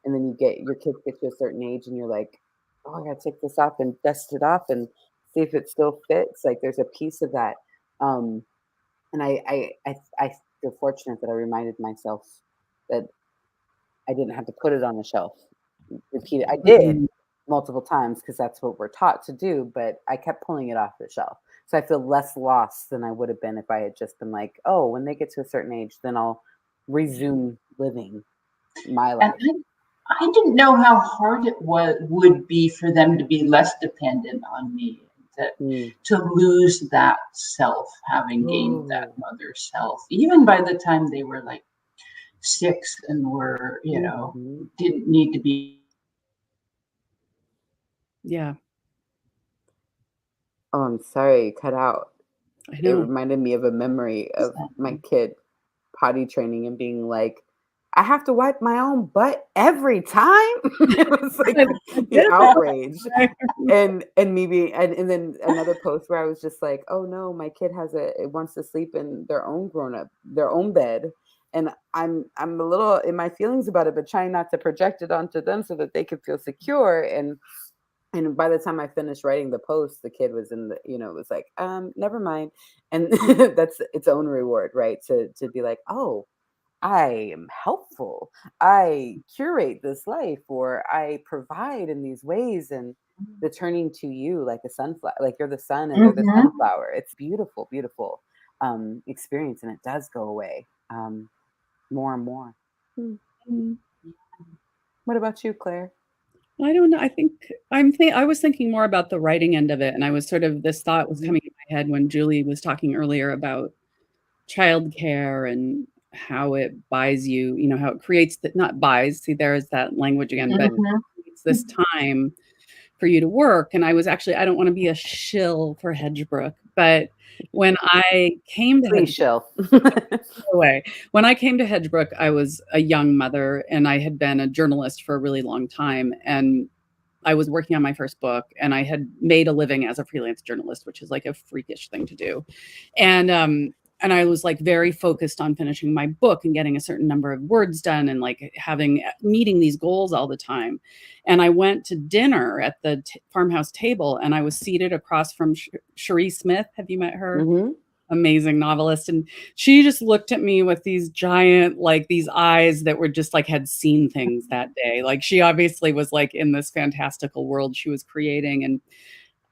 And then your kids get to a certain age and you're like, oh, I gotta take this off and dust it off and see if it still fits. Like there's a piece of that. Um, and I feel fortunate that I reminded myself that I didn't have to put it on the shelf. Repeat it. I did Mhm. multiple times because that's what we're taught to do, but I kept pulling it off the shelf. So I feel less lost than I would have been if I had just been like, oh, when they get to a certain age, then I'll resume living my And life. I didn't know how hard it would be for them to be less dependent on me, that Mm. to lose that self, having gained that Oh. mother self, even by the time they were like 6 and were, Mhm. didn't need to be. Yeah. Oh, I'm sorry, you cut out. I It know. reminded me of a memory of my kid potty training and being like, "I have to wipe my own butt every time?" It was like I the did that. outrage. And me being and then another post where I was just like, "Oh no, my kid it wants to sleep in their own bed." And I'm a little in my feelings about it, but trying not to project it onto them so that they could feel secure. And by the time I finished writing the post, the kid was it was like, never mind. And that's its own reward, right? To be like, oh, I am helpful. I curate this life, or I provide in these ways, and the turning to you like a sunflower, like you're the sun and they're the Mhm. sunflower. It's beautiful, beautiful experience, and it does go away more and more. Hmm. Mm. What about you, Claire? I don't know. I was thinking more about the writing end of it, and I was sort of this thought was Mhm. coming in my head when Julie was talking earlier about childcare and how it buys you, how it creates that not buys, see, there's that language again, but Mhm. Mhm. it's this time for you to work. And I don't want to be a shill for Hedgebrook, but when I came to Please, Hedgebrook, Shill. away. When I came to Hedgebrook, I was a young mother and I had been a journalist for a really long time. And I was working on my first book and I had made a living as a freelance journalist, which is like a freakish thing to do. And I was like very focused on finishing my book and getting a certain number of words done and like meeting these goals all the time. And I went to dinner at the farmhouse table and I was seated across from Cherie Smith. Have you met her? Mhm. Amazing novelist, and she just looked at me with these giant like these eyes that were just like had seen things that day. Like she obviously was like in this fantastical world she was creating, and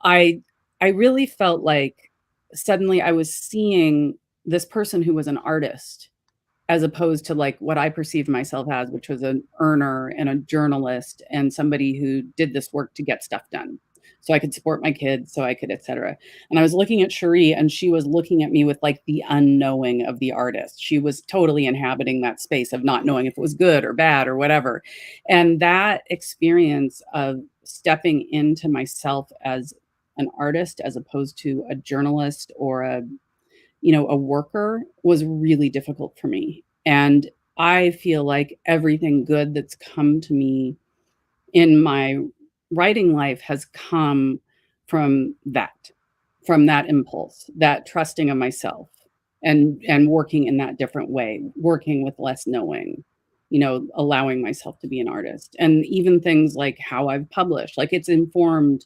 I I really felt like suddenly I was seeing this person who was an artist as opposed to like what I perceived myself as, which was an earner and a journalist and somebody who did this work to get stuff done. So I could support my kids, so I could, et cetera. And I was looking at Cherie and she was looking at me with like the unknowing of the artist. She was totally inhabiting that space of not knowing if it was good or bad or whatever. And that experience of stepping into myself as an artist as opposed to a journalist or a worker was really difficult for me. And I feel like everything good that's come to me in my writing life has come from that impulse, that trusting of myself and working in that different way, working with less knowing, allowing myself to be an artist. And even things like how I've published, like it's informed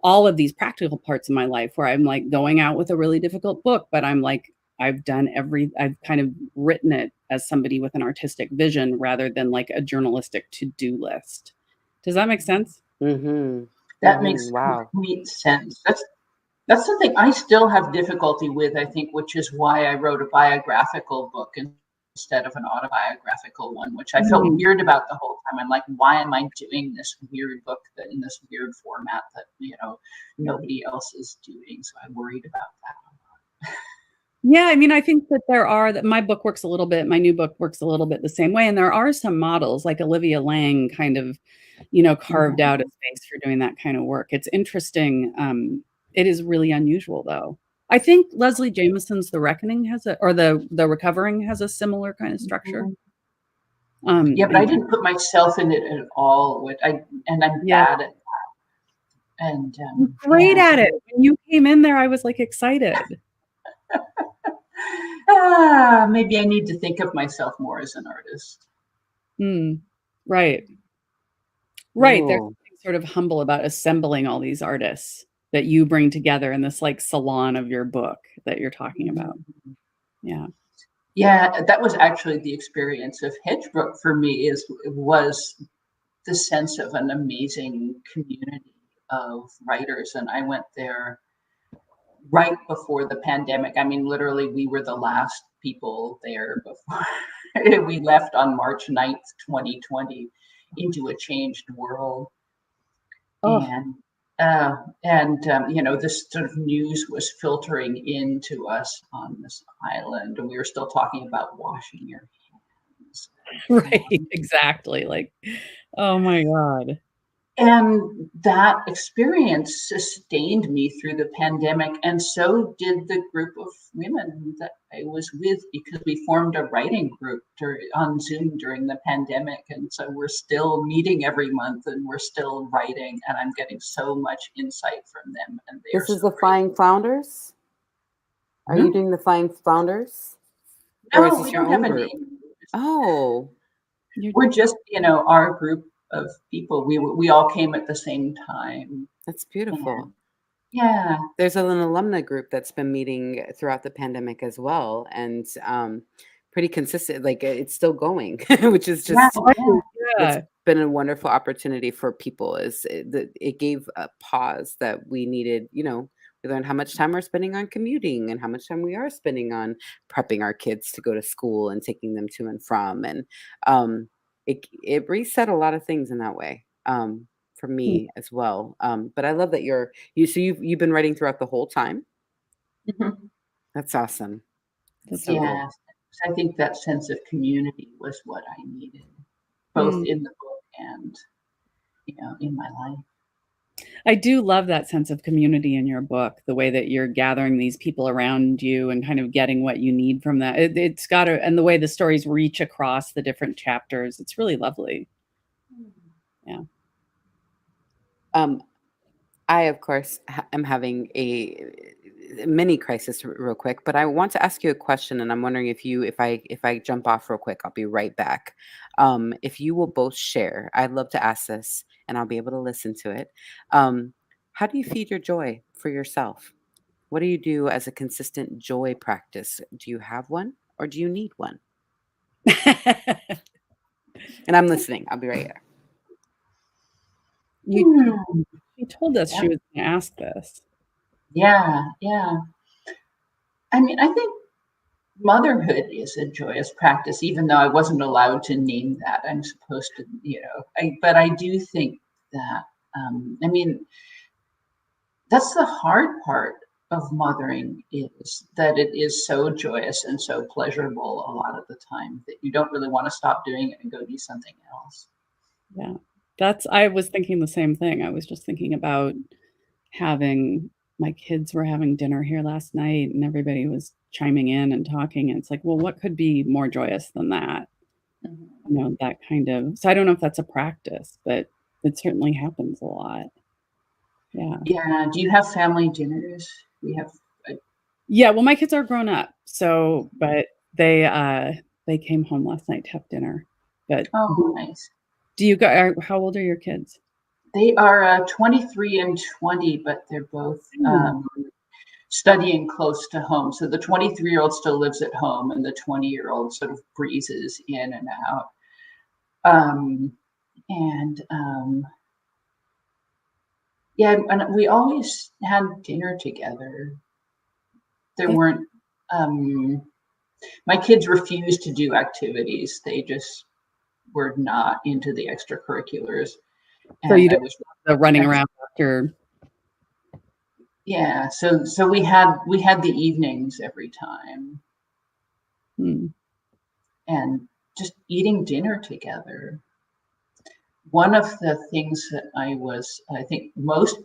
all of these practical parts of my life where I'm like going out with a really difficult book, but I'm like, I've kind of written it as somebody with an artistic vision rather than like a journalistic to-do list. Does that make sense? Mhm. That makes Mhm. Wow. complete sense. That's something I still have difficulty with, I think, which is why I wrote a biographical book instead of an autobiographical one, which I felt Mm. weird about the whole time. I'm like, why am I doing this weird book that in this weird format that, nobody else is doing? So I worried about that. Yeah, I mean, I think that my book works a little bit, my new book works a little bit the same way, and there are some models, like Olivia Lang kind of, carved out a space for doing that kind of work. It's interesting, it is really unusual, though. I think Leslie Jamison's The Reckoning or The Recovering has a similar kind of structure. Yeah, but I didn't put myself in it at all. And I'm Yeah. bad at that. And You're great at it. When you came in there, I was, like, excited. maybe I need to think of myself more as an artist. Right. Right, there's Ooh. something sort of humble about assembling all these artists that you bring together in this, like, salon of your book that you're talking about. Yeah. Yeah, that was actually the experience of Hedgebrook for me. Was the sense of an amazing community of writers, and I went there right before the pandemic. I mean, literally, we were the last people there before we left on March 9th, 2020, into a changed world. Oh, And this sort of news was filtering into us on this island, and we were still talking about washing your hands. right, exactly, like, oh my god. And that experience sustained me through the pandemic, and so did the group of women that I was with, because we formed a writing group on Zoom during the pandemic. And so we're still meeting every month, and we're still writing, and I'm getting so much insight from them. And they are This is so the great. Flying Founders? Are you doing the Flying Founders? Or is No, this we your don't have own a group? name. Oh, We're just, our group of people. We all came at the same time. that's And beautiful. yeah. There's an alumni group that's been meeting throughout the pandemic as well, and pretty consistent. Like it's still going, which is Yeah, just yeah. it's Yeah. been a wonderful opportunity for people. It gave a pause that we needed. We learned how much time we're spending on commuting and how much time we are spending on prepping our kids to go to school and taking them to and from, and it reset a lot of things in that way. For me as well. But I love that you've been writing throughout the whole time. Mhm. That's awesome. That's That's so really cool. Yeah, I think that sense of community was what I needed, both mm. in the book and, in my life. I do love that sense of community in your book, the way that you're gathering these people around you and kind of getting what you need from that. It's gotta and the way the stories reach across the different chapters, it's really lovely. Yeah. Um, I, of course, am having a mini crisis real quick, but I want to ask you a question, and I'm wondering if I jump off real quick, I'll be right back. If you will both share, I'd love to ask this, and I'll be able to listen to it. Um, how do you feed your joy for yourself? What do you do as a consistent joy practice? Do you have one, or do you need one? And I'm listening. I'll be right here. You Hmm. she told us Yeah, she was gonna ask this. yeah, yeah. I mean, I think motherhood is a joyous practice, even though I wasn't allowed to name that. I'm supposed to, but I do think that, I mean, that's the hard part of mothering, is that it is so joyous and so pleasurable a lot of the time that you don't really want to stop doing it and go do something else. Yeah. I was thinking the same thing. I was just thinking about having my kids were having dinner here last night and everybody was chiming in and talking, and it's like, well, what could be more joyous than that? Mhm. That kind of so I don't know if that's a practice, but it certainly happens a lot. Yeah. Yeah. Do you have family dinners? We have. uh, Yeah, well, my kids are grown up, so but they came home last night to have dinner. But Oh, nice. do you go how old are your kids? They are 23 and 20, but they're both Mm. studying close to home. So the 23-year-old still lives at home, and the 20-year-old sort of breezes in and out. Um, and Yeah, and we always had dinner together. There That weren't, um, my kids refused to do activities. They just were not into the extracurriculars. so you And I don't was, the I running was, around after Yeah, so we had the evenings every time, Hmm. and just eating dinner together. One of the things that I was, I think, most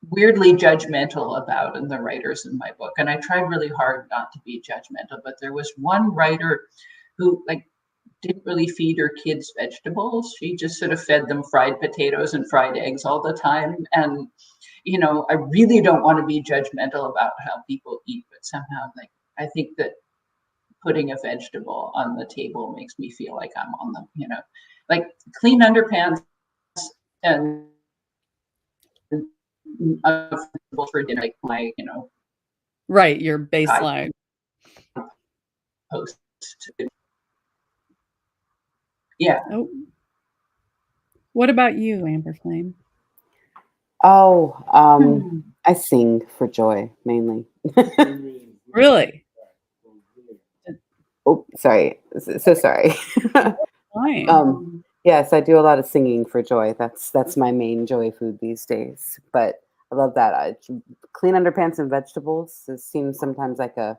weirdly judgmental about in the writers in my book, and I tried really hard not to be judgmental, but there was one writer who like didn't really feed her kids vegetables. She just sort of fed them fried potatoes and fried eggs all the time. And I really don't want to be judgmental about how people eat, but somehow, like, I think that putting a vegetable on the table makes me feel like I'm on the, like clean underpants and vegetables for dinner, like my, Right, your baseline. post. Yeah. Oh, what about you, Amber Flame? Oh, Hmm. I sing for joy mainly. Really? Oh, sorry. So sorry. Fine. Yes, I do a lot of singing for joy. That's my main joy food these days. But I love that. Clean underpants and vegetables. It seems sometimes like a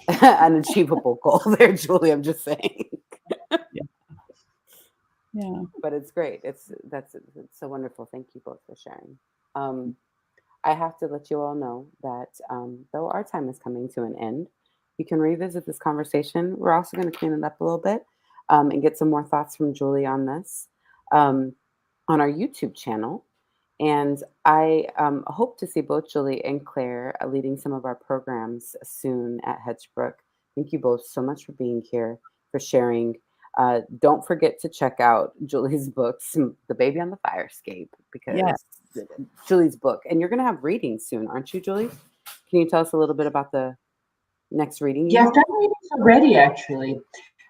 an achievable goal there, Julie. I'm just saying. Yeah. Yeah. But it's great. It's so wonderful. Thank you both for sharing. I have to let you all know that though our time is coming to an end, you can revisit this conversation. We're also going to clean it up a little bit and get some more thoughts from Julie on this um, on our YouTube channel. And I hope to see both Julie and Claire leading some of our programs soon at Hedgebrook. Thank you both so much for being here, for sharing. Don't forget to check out Julie's books, The Baby on the Fire Escape, Yeah. because Julie's book, and you're going to have readings soon, aren't you, Julie? Can you tell us a little bit about the next reading you Yeah, have? I've done readings already, actually.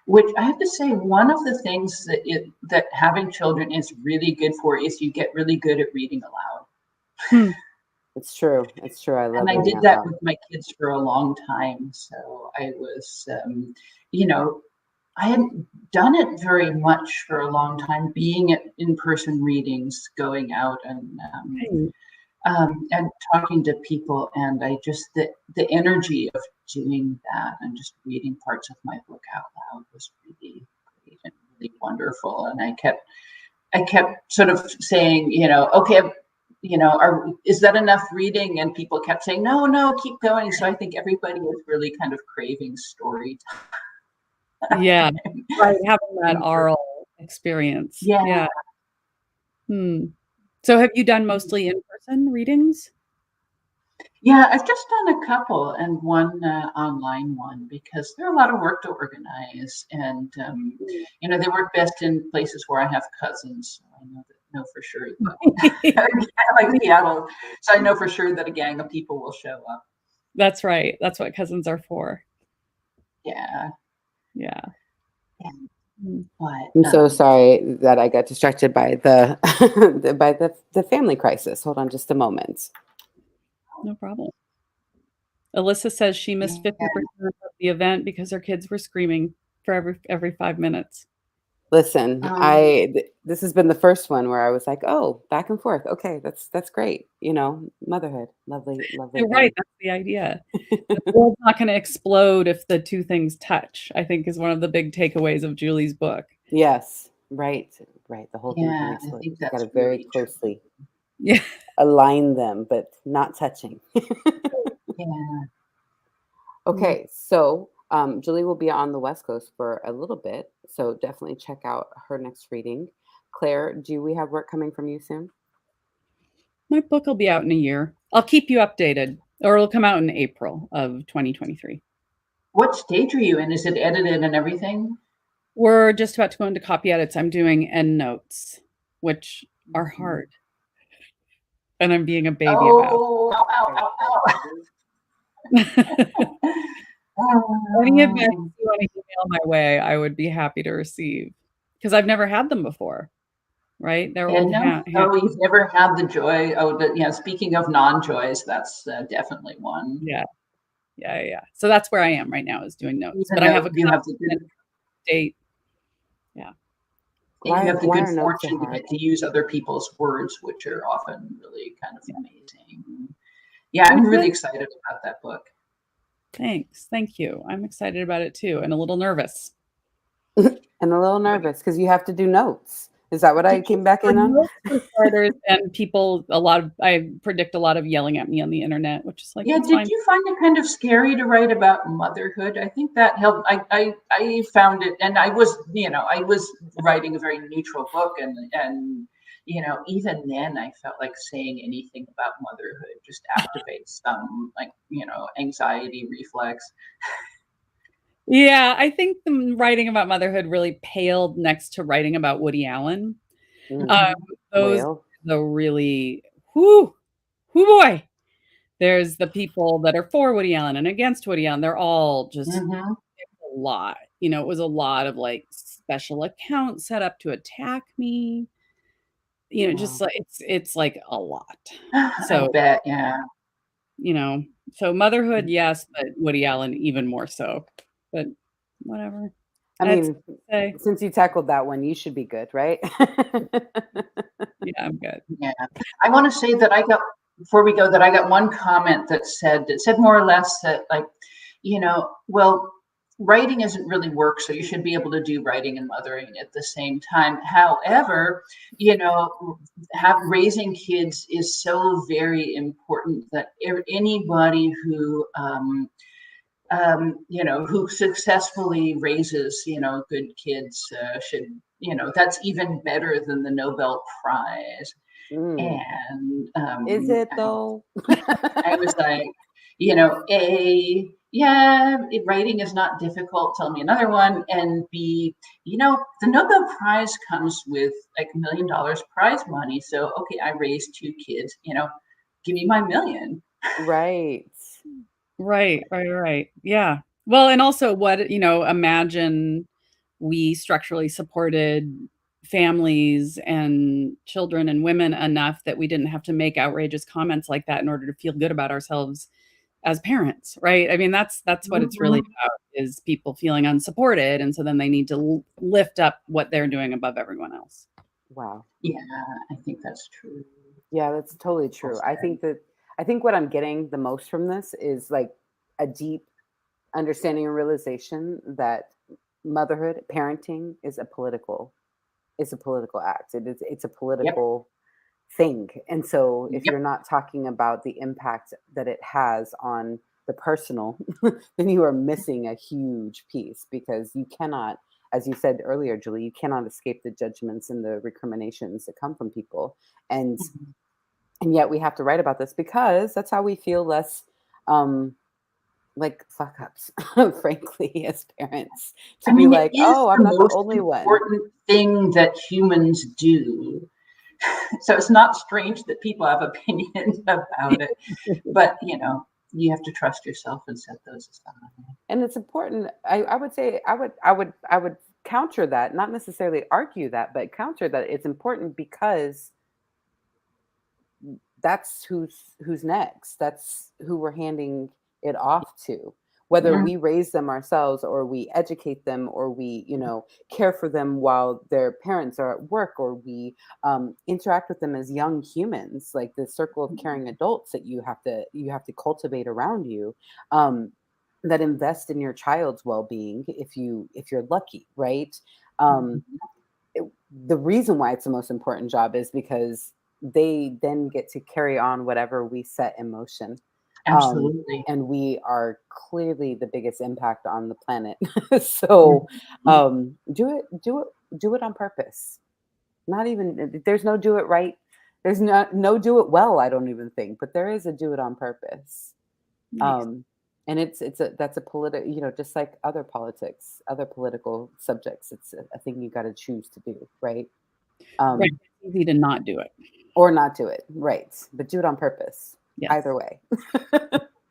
Which I have to say, one of the things that having children is really good for is you get really good at reading aloud. Hmm. It's true. It's true. I love And I reading did out that loud. with my kids for a long time. So I was, you know, I hadn't done it very much for a long time, being at in-person readings, going out Right. and talking to people. And I just, the energy of doing that and just reading parts of my book out loud was really great and really wonderful. And I kept sort of saying, okay, is that enough reading? And people kept saying, no, no, keep going. So I think everybody was really kind of craving story Yeah. time. Right. Having that oral experience. Yeah. Yeah. Hmm. So have you done mostly in-person readings? Yeah, I've just done a couple and one online one because they're a lot of work to organize, and they work best in places where I have cousins. So I know for sure that like Seattle, so I know for sure that a gang of people will show up. That's right. That's what cousins are for. Yeah, Yeah. yeah. Hmm. But I'm so sorry that I got distracted by the by the family crisis. Hold on just a moment. No problem. Alyssa says she missed yeah. 50% of the event because her kids were screaming for every 5 minutes. Listen, Um, this has been the first one where I was like, "Oh, back and forth. Okay, that's great." Motherhood, lovely, lovely You're right. thing. That's the idea. The world's not going to explode if the two things touch, I think is one of the big takeaways of Julie's book. Yes, right, right. The whole thing can yeah, I explode. think You got to that's very really true. closely Yeah. align them, but not touching. Yeah. Mm. Okay, so Julie will be on the West Coast for a little bit, so definitely check out her next reading. Claire, do we have work coming from you soon? My book will be out in a year. I'll keep you updated, or it'll come out in April of 2023. What stage are you in? Is it edited and everything? We're just about to go into copy edits. I'm doing end notes, which are Mhm. hard, and I'm being a baby about. Oh, ow, ow, Any advice ow. you want to email my way, I would be happy to receive because I've never had them before. Right? They're And old no, hand. oh, you've never had the joy. Oh, speaking of non-joys, that's definitely one. Yeah, yeah. So that's where I am right now is doing notes, Even but I have though a copy and date. Yeah. you have the Why good are notes so fortune to hard? get to use other people's words, which are often really kind of Yeah. amazing. Yeah, I'm really excited about that book. Thanks. Thank you. I'm excited about it too, and a little nervous. And a little nervous because you have to do notes. Is that what I came back in on? For starters, and people, I predict a lot of yelling at me on the internet, which is like, Yeah, it's did fine. you find it kind of scary to write about motherhood? I think that helped. I found it, and I was writing a very neutral book, and even then I felt like saying anything about motherhood just activates some anxiety reflex. Yeah, I think the writing about motherhood really paled next to writing about Woody Allen. Um, Mm. those Well, the really, whoo, boy. There's the people that are for Woody Allen and against Woody Allen. They're all just Mm-hmm. a lot. It was a lot of like special accounts set up to attack me. Just wow. like it's like a lot. I So, bet, yeah. you know, so motherhood, yes, but Woody Allen even more so. But whatever. I That's mean, say. since you tackled that one, you should be good, right? Yeah, I'm good. Yeah, I want to say that before we go, that I got one comment that said more or less that, like, well, writing isn't really work, so you should be able to do writing and mothering at the same time. However, raising kids is so very important that anybody who successfully raises, good kids should, that's even better than the Nobel Prize. Mm. And Is it though? I was like, writing is not difficult. Tell me another one. And B, the Nobel Prize comes with like $1 million prize money. So, okay, I raised 2 kids, give me my million. Right. Right. Yeah. Well, and also imagine we structurally supported families and children and women enough that we didn't have to make outrageous comments like that in order to feel good about ourselves as parents, right? I mean, that's what it's really Mhm. about, is people feeling unsupported, and so then they need to lift up what they're doing above everyone else. Wow. Yeah, I think that's true. Yeah, that's totally Well true. said. I think what I'm getting the most from this is like a deep understanding and realization that motherhood, parenting is a political act. It's a Yep. political thing. And so if Yep. you're not talking about the impact that it has on the personal, then you are missing a huge piece, because you cannot, as you said earlier, Julie, you cannot escape the judgments and the recriminations that come from people. And Mhm. and yet we have to write about this because that's how we feel less um like fuck ups, frankly, as parents, to I be mean, it like, is oh, I'm the not the most only one. important thing that humans do. So it's not strange that people have opinions about it. But, you have to trust yourself and set those aside. And it's important. I would say I would counter that, not necessarily argue that, but counter that it's important because that's who's next. That's who we're handing it off to. Whether Mhm. we raise them ourselves or we educate them or we, care for them while their parents are at work, or we interact with them as young humans, like the circle of caring adults that you have to cultivate around you, that invest in your child's well-being if you're lucky, right? Um, Mhm. it, the reason why it's the most important job is because they then get to carry on whatever we set in motion. Um, Absolutely. and we are clearly the biggest impact on the planet. So Mhm. do it on purpose. Not even there's no do it right. There's no do it well, I don't even think, but there is a do it on purpose. Nice. Um, and it's a that's a political, just like other politics, other political subjects, it's a thing you got to choose to do, right? Right. Um, It's easy to not do it. or not do it, right? But do it on purpose. Yes. Either way.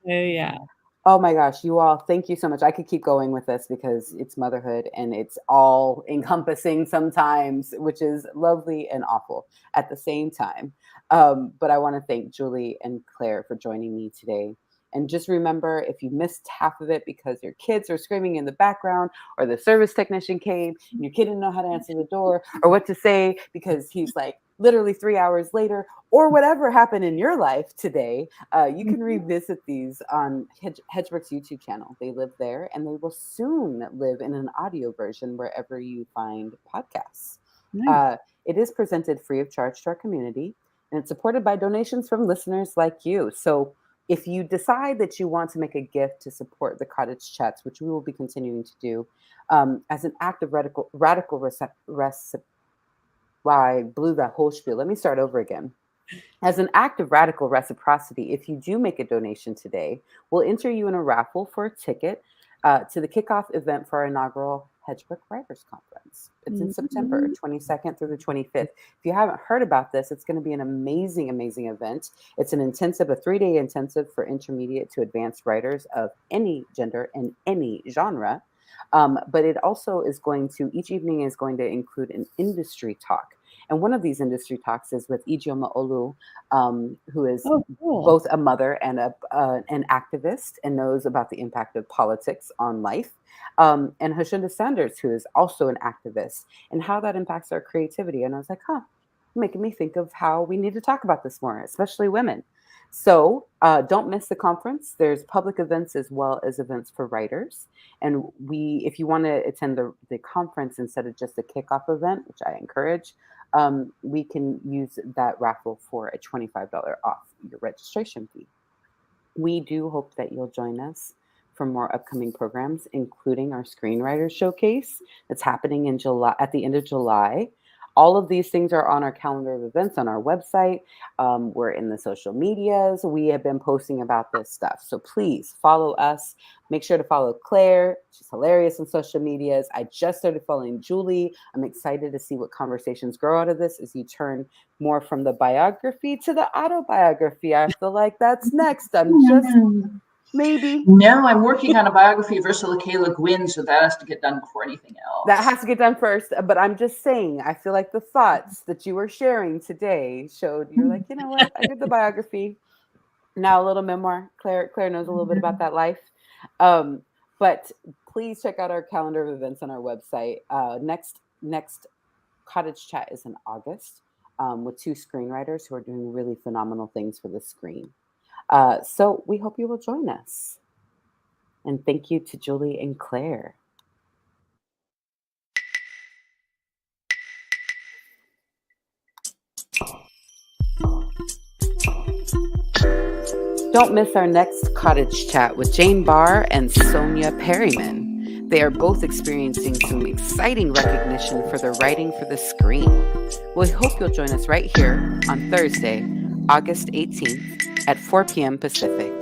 Yeah. Oh my gosh, you all, thank you so much. I could keep going with this because it's motherhood and it's all encompassing sometimes, which is lovely and awful at the same time. But I want to thank Julie and Claire for joining me today. And just remember, if you missed half of it because your kids are screaming in the background, or the service technician came and your kid didn't know how to answer the door or what to say because he's like literally 3 hours later, or whatever happened in your life today, you can revisit these on Hedgebrook's YouTube channel. They live there, and they will soon live in an audio version wherever you find podcasts. Nice. It is presented free of charge to our community, and it's supported by donations from listeners like you. So if you decide that you want to make a gift to support the Cottage Chats, which we will be continuing to do, as an act of radical wow, I blew that whole spiel. Let me start over again. As an act of radical reciprocity, if you do make a donation today, we'll enter you in a raffle for a ticket to the kickoff event for our inaugural Hedgebrook Writers Conference. It's in September 22nd through the 25th. If you haven't heard about this, it's going to be an amazing, amazing event. It's an intensive, a 3-day intensive for intermediate to advanced writers of any gender and any genre. But it also is going to, each evening is going to include an industry talk. And one of these industry talks is with Ijeoma Olu, who is both a mother and an activist and knows about the impact of politics on life. And Hashunda Sanders, who is also an activist, and how that impacts our creativity. And I was like, making me think of how we need to talk about this more, especially women. So don't miss the conference. There's public events as well as events for writers. And if you want to attend the conference instead of just a kickoff event, which I encourage, we can use that raffle for a $25 off your registration fee. We do hope that you'll join us for more upcoming programs, including our Screenwriter Showcase that's happening in July, at the end of July. All of these things are on our calendar of events on our website. We're in the social medias. We have been posting about this stuff. So please follow us. Make sure to follow Claire. She's hilarious on social medias. I just started following Julie. I'm excited to see what conversations grow out of this as you turn more from the biography to the autobiography. I feel like that's next. Maybe. No, I'm working on a biography of Ursula K. Le Guin, so that has to get done before anything else. That has to get done first. But I'm just saying, I feel like the thoughts that you were sharing today showed you're like, you know what? I did the biography. Now a little memoir. Claire knows a little bit about that life. But please check out our calendar of events on our website. Next Cottage Chat is in August with 2 screenwriters who are doing really phenomenal things for the screen. So we hope you will join us. And thank you to Julie and Claire. Don't miss our next Cottage Chat with Jane Barr and Sonia Perryman. They are both experiencing some exciting recognition for their writing for the screen. We hope you'll join us right here on Thursday, August 18th at 4 p.m. Pacific.